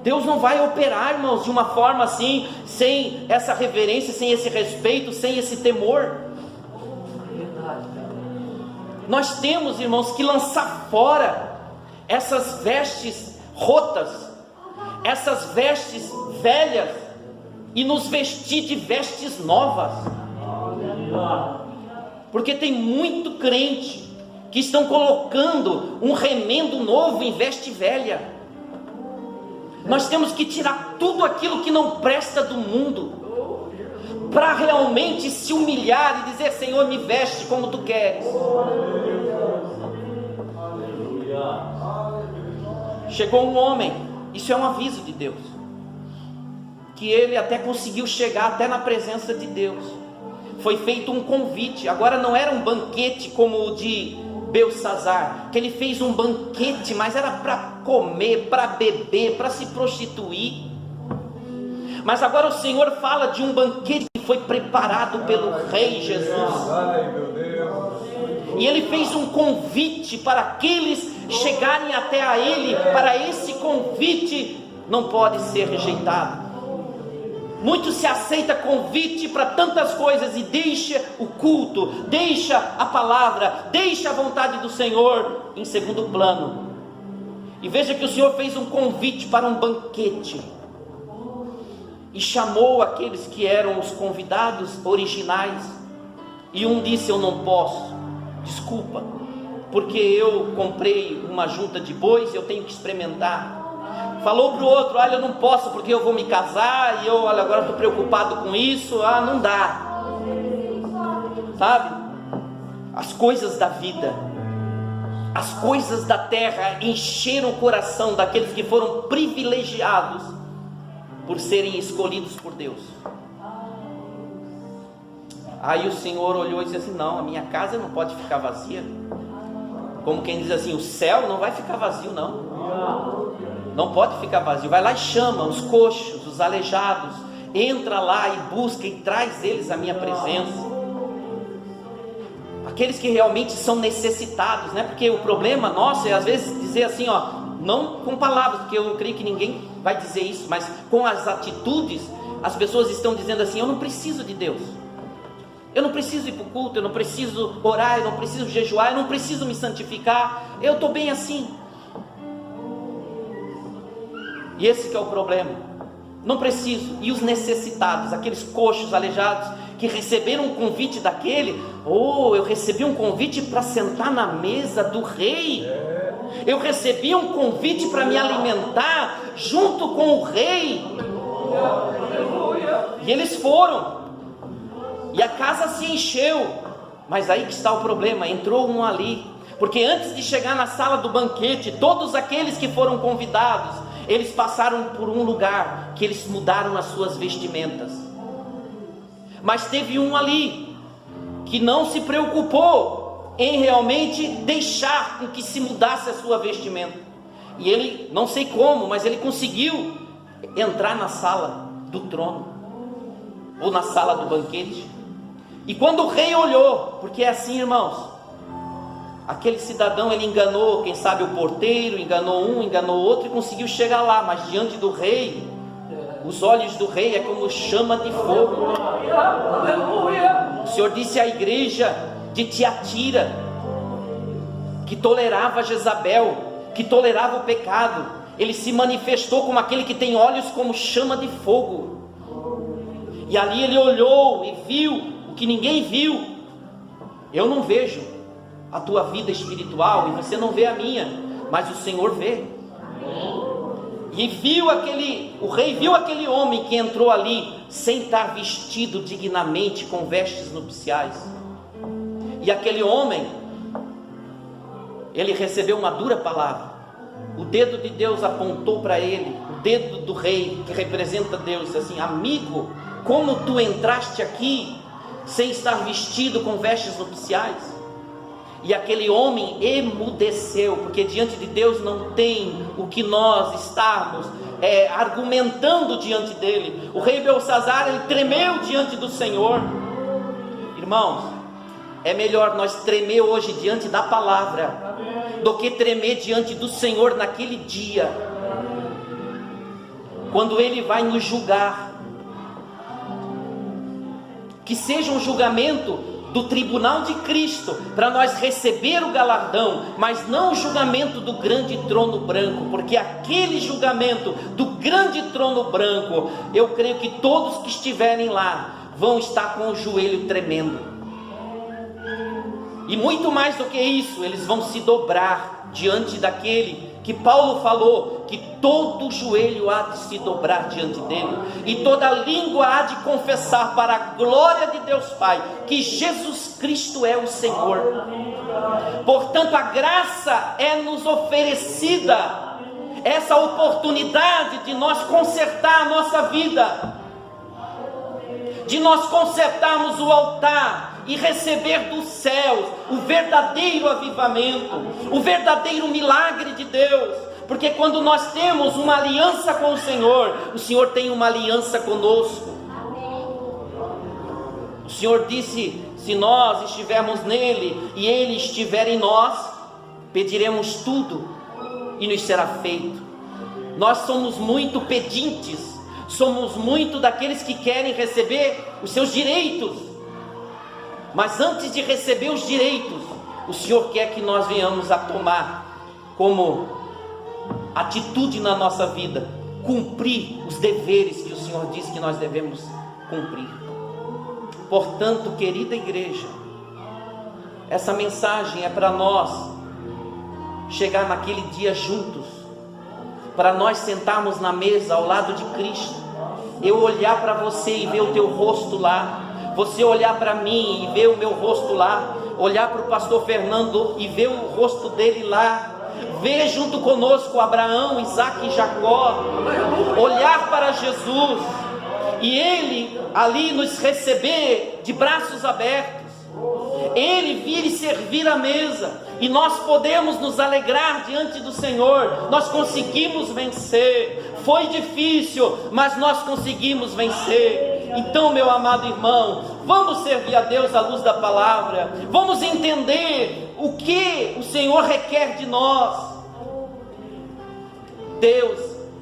Speaker 2: Deus não vai operar, irmãos, de uma forma assim, sem essa reverência, sem esse respeito, sem esse temor. Nós temos, irmãos, que lançar fora essas vestes rotas, essas vestes velhas, e nos vestir de vestes novas. Porque tem muito crente que estão colocando um remendo novo em veste velha. Nós temos que tirar tudo aquilo que não presta do mundo, para realmente se humilhar e dizer: Senhor, me veste como tu queres. Chegou um homem, isso é um aviso de Deus, que ele até conseguiu chegar até na presença de Deus. Foi feito um convite. Agora não era um banquete como o de Belsazar, que ele fez um banquete, mas era para comer, para beber, para se prostituir. Mas agora o Senhor fala de um banquete que foi preparado pelo Rei Jesus. E ele fez um convite para aqueles chegarem até a ele. Para esse convite não pode ser rejeitado. Muito se aceita convite para tantas coisas e deixa o culto, deixa a palavra, deixa a vontade do Senhor em segundo plano. E veja que o Senhor fez um convite para um banquete e chamou aqueles que eram os convidados originais. E um disse: eu não posso, desculpa, porque eu comprei uma junta de bois, eu tenho que experimentar. Falou para o outro: olha, eu não posso porque eu vou me casar, e eu, olha, agora estou preocupado com isso, não dá. Sabe, as coisas da vida, as coisas da terra encheram o coração daqueles que foram privilegiados por serem escolhidos por Deus. Aí o Senhor olhou e disse assim: não, a minha casa não pode ficar vazia. Como quem diz assim: o céu não vai ficar vazio, não pode ficar vazio. Vai lá e chama os coxos, os aleijados, entra lá e busca e traz eles à minha presença. Aqueles que realmente são necessitados, né? Porque o problema nosso é às vezes dizer assim, não com palavras, porque eu creio que ninguém vai dizer isso, mas com as atitudes. As pessoas estão dizendo assim: eu não preciso de Deus, eu não preciso ir para o culto, eu não preciso orar, eu não preciso jejuar, eu não preciso me santificar, eu estou bem assim. E esse que é o problema. Não preciso. E os necessitados, aqueles coxos, aleijados, que receberam um convite daquele: eu recebi um convite para sentar na mesa do rei. Eu recebi um convite para me alimentar junto com o rei. E eles foram, e a casa se encheu. Mas aí que está o problema: entrou um ali, porque antes de chegar na sala do banquete, todos aqueles que foram convidados, eles passaram por um lugar que eles mudaram as suas vestimentas. Mas teve um ali que não se preocupou em realmente deixar com que se mudasse a sua vestimenta. E ele, não sei como, mas ele conseguiu entrar na sala do trono, ou na sala do banquete. E quando o rei olhou, porque é assim, irmãos, aquele cidadão, ele enganou, quem sabe o porteiro, enganou um, enganou outro, e conseguiu chegar lá, mas diante do rei, os olhos do rei é como chama de fogo. O Senhor disse à igreja de Tiatira, que tolerava Jezabel, que tolerava o pecado, ele se manifestou como aquele que tem olhos como chama de fogo. E ali ele olhou e viu o que ninguém viu. Eu não vejo a tua vida espiritual, e você não vê a minha, mas o Senhor vê. E o rei viu aquele homem que entrou ali sem estar vestido dignamente com vestes nupciais. E aquele homem, ele recebeu uma dura palavra. O dedo de Deus apontou para ele, o dedo do rei, que representa Deus, assim: amigo, como tu entraste aqui sem estar vestido com vestes nupciais? E aquele homem emudeceu, porque diante de Deus não tem o que nós estarmos argumentando diante dele. O rei Belsazar, ele tremeu diante do Senhor. Irmãos, é melhor nós tremer hoje diante da palavra do que tremer diante do Senhor naquele dia, quando Ele vai nos julgar. Que seja um julgamento do tribunal de Cristo, para nós receber o galardão, mas não o julgamento do grande trono branco, porque aquele julgamento do grande trono branco, eu creio que todos que estiverem lá vão estar com o joelho tremendo. E muito mais do que isso, eles vão se dobrar diante daquele que Paulo falou, que todo joelho há de se dobrar diante dele, e toda língua há de confessar para a glória de Deus Pai, que Jesus Cristo é o Senhor. Portanto, a graça é nos oferecida, essa oportunidade de nós consertar a nossa vida, de nós consertarmos o altar, e receber dos céus o verdadeiro avivamento, o verdadeiro milagre de Deus. Porque quando nós temos uma aliança com o Senhor tem uma aliança conosco. O Senhor disse: se nós estivermos nele e ele estiver em nós, pediremos tudo e nos será feito. Nós somos muito pedintes, somos muito daqueles que querem receber os seus direitos. Mas antes de receber os direitos, o Senhor quer que nós venhamos a tomar como atitude na nossa vida, cumprir os deveres que o Senhor diz que nós devemos cumprir. Portanto, querida igreja, essa mensagem é para nós chegar naquele dia juntos, para nós sentarmos na mesa ao lado de Cristo, eu olhar para você e ver o teu rosto lá, você olhar para mim e ver o meu rosto lá, olhar para o pastor Fernando e ver o rosto dele lá, ver junto conosco Abraão, Isaac e Jacó, olhar para Jesus e ele ali nos receber de braços abertos, ele vir e servir a mesa, e nós podemos nos alegrar diante do Senhor. Nós conseguimos vencer, foi difícil, mas nós conseguimos vencer. Então, meu amado irmão, vamos servir a Deus à luz da palavra, vamos entender o que o Senhor requer de nós. Deus,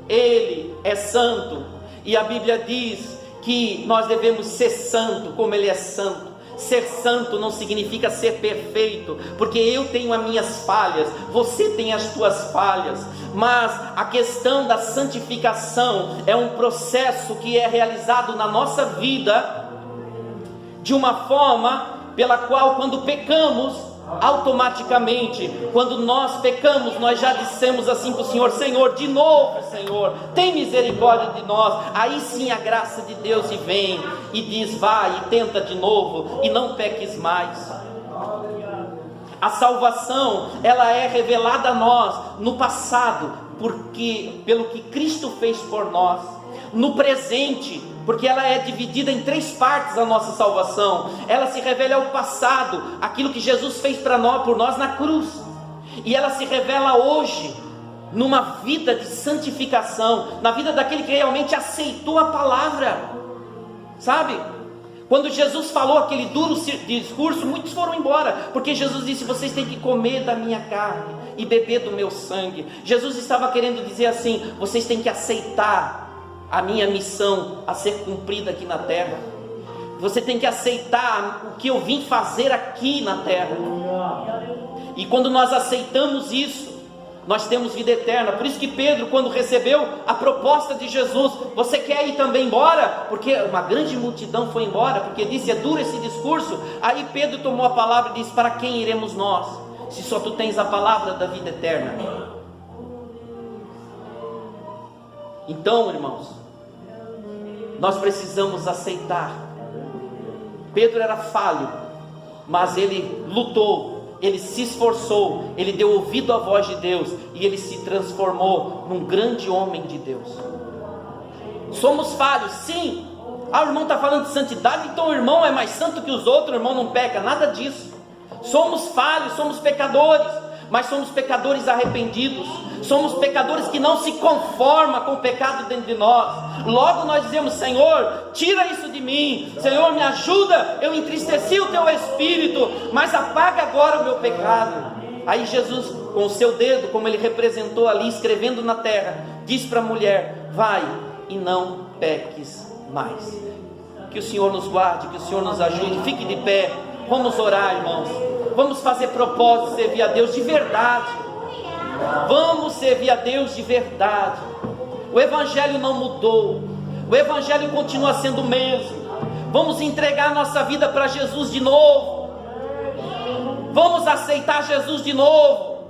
Speaker 2: Ele é santo, e a Bíblia diz que nós devemos ser santo como Ele é santo. Ser santo não significa ser perfeito, porque eu tenho as minhas falhas, você tem as suas falhas, mas a questão da santificação é um processo que é realizado na nossa vida, de uma forma pela qual, quando pecamos, automaticamente, quando nós pecamos, nós já dissemos assim para o Senhor: Senhor, de novo, Senhor, tem misericórdia de nós. Aí sim a graça de Deus vem e diz: vai e tenta de novo e não peques mais. A salvação, ela é revelada a nós no passado, pelo que Cristo fez por nós. No presente, porque ela é dividida em 3 partes, a nossa salvação. Ela se revela ao passado, aquilo que Jesus fez por nós na cruz, e ela se revela hoje, numa vida de santificação, na vida daquele que realmente aceitou a palavra, sabe? Quando Jesus falou aquele duro discurso, muitos foram embora, porque Jesus disse: vocês têm que comer da minha carne e beber do meu sangue. Jesus estava querendo dizer assim: vocês têm que aceitar a minha missão a ser cumprida aqui na terra. Você tem que aceitar o que eu vim fazer aqui na terra. E quando nós aceitamos isso, nós temos vida eterna. Por isso que Pedro, quando recebeu a proposta de Jesus: você quer ir também embora? Porque uma grande multidão foi embora, porque disse: é duro esse discurso. Aí Pedro tomou a palavra e disse: para quem iremos nós, se só tu tens a palavra da vida eterna? Então, irmãos, nós precisamos aceitar. Pedro era falho, mas ele lutou, ele se esforçou, ele deu ouvido à voz de Deus, e ele se transformou num grande homem de Deus. Somos falhos, sim. O irmão está falando de santidade, então o irmão é mais santo que os outros, o irmão não peca, nada disso. Somos falhos, somos pecadores, mas somos pecadores arrependidos. Somos pecadores que não se conformam com o pecado dentro de nós. Logo nós dizemos: Senhor, tira isso de mim. Senhor, me ajuda, eu entristeci o teu espírito, mas apaga agora o meu pecado. Aí Jesus, com o seu dedo, como ele representou ali, escrevendo na terra, diz para a mulher: vai e não peques mais. Que o Senhor nos guarde, que o Senhor nos ajude. Fique de pé, vamos orar, irmãos. Vamos fazer propósito de servir a Deus de verdade. Vamos servir a Deus de verdade. O Evangelho não mudou, o Evangelho continua sendo o mesmo. Vamos entregar nossa vida para Jesus de novo. Vamos aceitar Jesus de novo.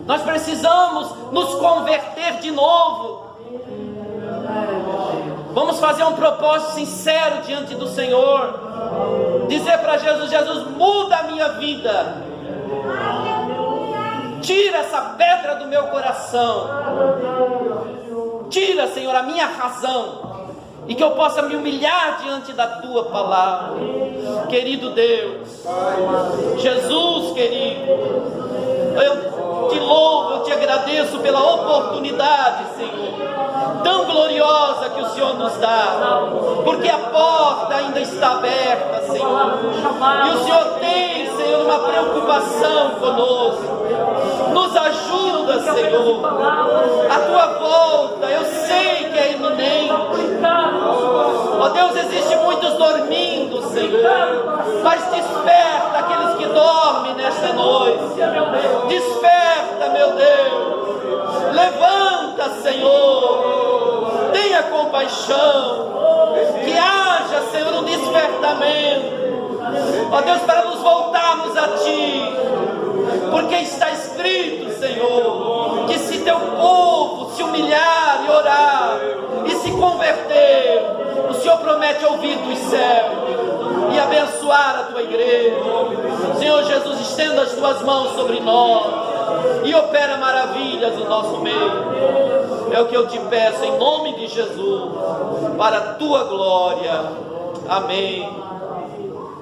Speaker 2: Nós precisamos nos converter de novo. Vamos fazer um propósito sincero diante do Senhor. Dizer para Jesus: Jesus, muda a minha vida. Tira essa pedra do meu coração. Tira, Senhor, a minha razão, e que eu possa me humilhar diante da Tua palavra. Querido Deus, Jesus querido, eu te louvo, eu te agradeço pela oportunidade, Senhor, tão gloriosa que o Senhor nos dá, porque a porta ainda está aberta, Senhor, e o Senhor tem, Senhor, uma preocupação conosco. Nos ajuda, Senhor. A Tua volta, eu sei que é iminente. Ó Deus, existem muitos dormindo, Senhor, mas desperta aqueles que dormem nesta noite. Desperta, meu Deus. Levanta, Senhor. Tenha compaixão. Que haja, Senhor, um despertamento. Ó Deus, para nos voltarmos a Ti. Porque está escrito, Senhor, que se Teu povo se humilhar e orar e se converter, o Senhor promete ouvir dos céus e abençoar a Tua igreja. Senhor Jesus, estenda as Tuas mãos sobre nós e opera maravilhas no nosso meio. É o que eu te peço em nome de Jesus, para a Tua glória. Amém.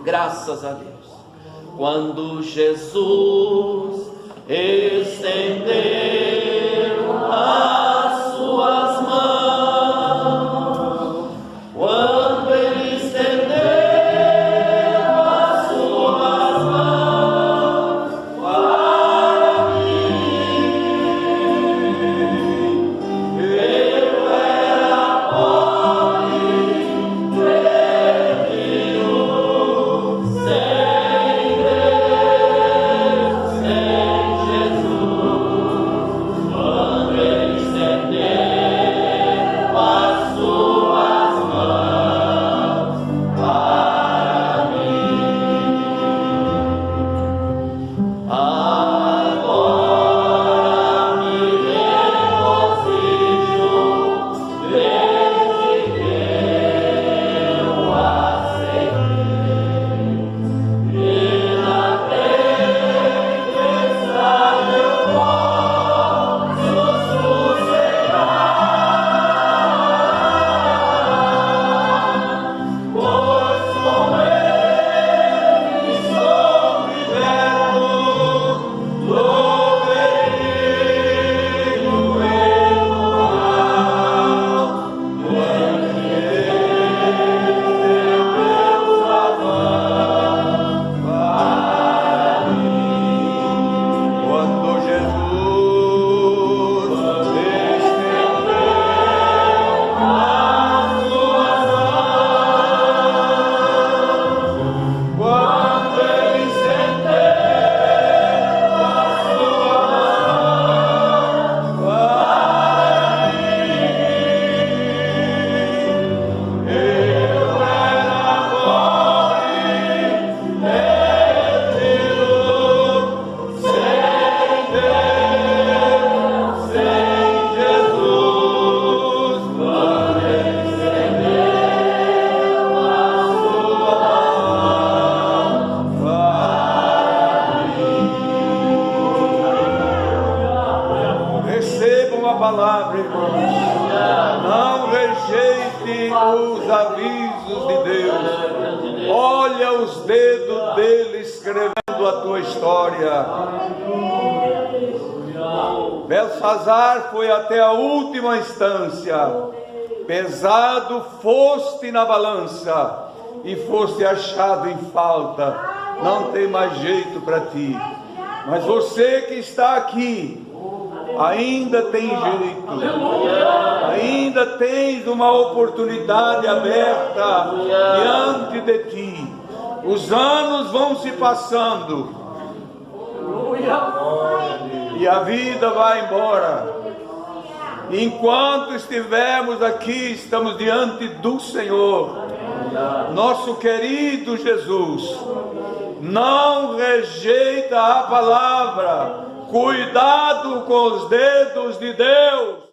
Speaker 2: Graças a Deus. Quando Jesus estendeu as suas mãos, quando Ele estendeu as suas mãos para mim, eu era pobre, perdido, sem Jesus, quando Ele
Speaker 6: rejeite os avisos de Deus. Olha os dedos dele escrevendo a tua história. Belsazar foi até a última instância. Pesado foste na balança e foste achado em falta. Não tem mais jeito para ti. Mas você que está aqui, ainda tem jeito. Ainda tens uma oportunidade aberta diante de ti. Os anos vão se passando e a vida vai embora. Enquanto estivermos aqui, estamos diante do Senhor, nosso querido Jesus. Não rejeita a palavra. Cuidado com os dedos de Deus.